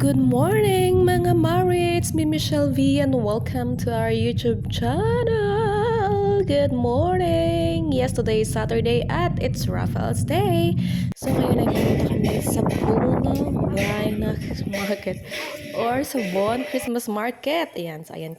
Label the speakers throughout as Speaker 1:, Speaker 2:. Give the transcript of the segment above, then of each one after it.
Speaker 1: Good morning mga Mari! It's me Michelle V and welcome to our YouTube channel! Good morning! Yes, today is Saturday at it's Raphael's Day. So ngayon ay pumunta kami sa Buong Bayan Market or sa Bon Christmas Market. Ayan, so ayan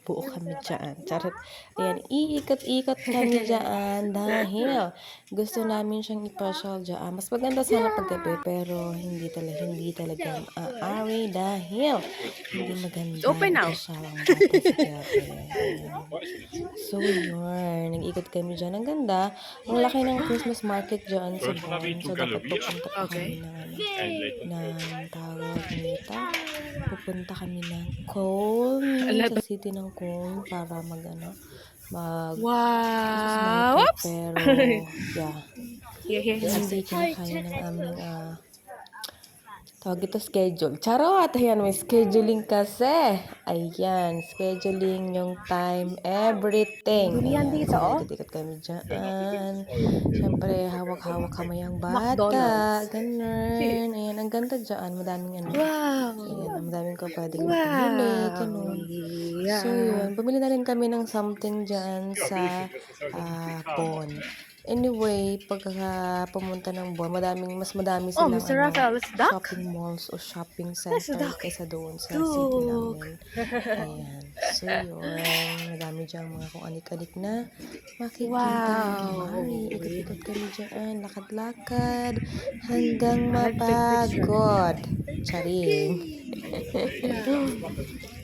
Speaker 1: buo kami dyan. Charot. Ayan, iikot-ikot kami dyan dahil gusto namin siyang ipasyal dyan. Mas maganda sana paggabi pero hindi talaga maaari dahil hindi maganda
Speaker 2: Open now.
Speaker 1: ipasyal ang bata sa gabi. Ayan. So yun, nag-ikot kami dyan. Ang ganda. Ang laki ng Christmas market dyan sa Bon. So dapat pupunta pa kami ng tawag nito. Pupunta kami ng Cone, sa city ng Cone para mag Christmas
Speaker 2: Wow!
Speaker 1: market.
Speaker 2: Oops!
Speaker 1: Pero, yeah. Kasi kinakaya ng aming, tawag ito schedule. Charot! Ayan, may scheduling kasi. Ayan, scheduling yung time, everything.
Speaker 2: Durian
Speaker 1: Ayan,
Speaker 2: dito,
Speaker 1: so
Speaker 2: oh.
Speaker 1: ikot-ikot kami dyan. Siyempre, hawak-hawak kamay ang bata.
Speaker 2: McDonald's.
Speaker 1: Ganun. Ayan, ang ganda dyan. Madaming
Speaker 2: Wow!
Speaker 1: Ayan, madaming ko pwedeng
Speaker 2: Wow!
Speaker 1: pumili. Ganun.
Speaker 2: Yeah.
Speaker 1: So, yun. Bumili na rin kami ng something dyan sa Bon. Anyway, pagka pumunta ng Bon, mas madami
Speaker 2: Oh,
Speaker 1: silang
Speaker 2: Mr. Raphael, it's duck?
Speaker 1: shopping malls o shopping
Speaker 2: That's
Speaker 1: center
Speaker 2: duck.
Speaker 1: kaysa doon sa
Speaker 2: Duck.
Speaker 1: city namin. Ayan. So, yun. Madami dyan mga kung anik-anik na makikita.
Speaker 2: Wow.
Speaker 1: Mari, ikot-ikot kami dyan. Lakad-lakad hanggang mapagod. Charing.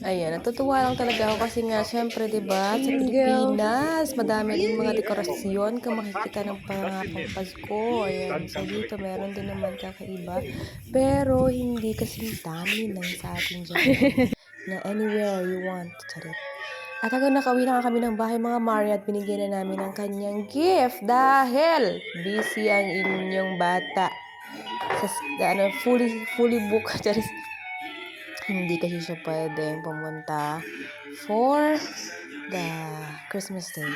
Speaker 1: Ayan, natutuwa lang talaga ako kasi nga, syempre, diba, sa Pilipinas, madami din mga dekorasyon kung makikita ng pang Pasko. Ayan, so dito meron din naman kakaiba. Pero, hindi kasing dami lang sa atin dyan. Na anywhere you want. Charit. At hanggang nakauwi na kami ng bahay mga Mari at binigyan na namin ng kanyang gift dahil busy ang inyong bata. Fully booked. Charit. Hindi kasi siya pwedeng pumunta for the Christmas Day.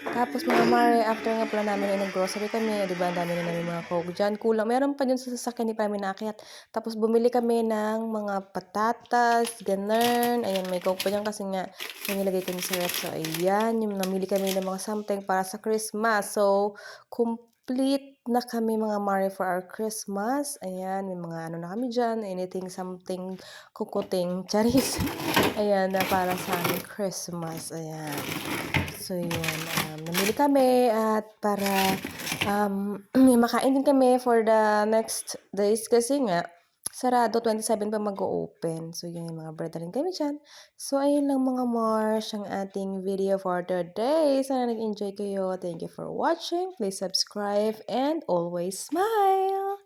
Speaker 1: Tapos mga Mare, after nga pala namin ay nag-grocery kami, di ba, ang dami na namin mga Coke dyan. Kulang, meron pa dyan sa sasakyan, di pa namin naakyat. Tapos bumili kami ng mga patatas, ganun. Ayan, may Coke pa dyan kasi nga, may nilagay kami sa ref. So, ayan, yung namili kami ng mga something para sa Christmas. So, complete na kami mga Mare for our Christmas. Ayan, may mga ano na kami dyan, anything, something, kukuting, charis. Ayan, na para sa aming Christmas. Ayan. So, yun. Namili kami at para makain din kami for the next days kasi nga, sarado, 27 pa mag-o-open. So, yun yung mga bread na rin kami dyan. So, ayun lang mga Mars, ang ating video for today. Sana nag-enjoy kayo. Thank you for watching. Please subscribe and always smile!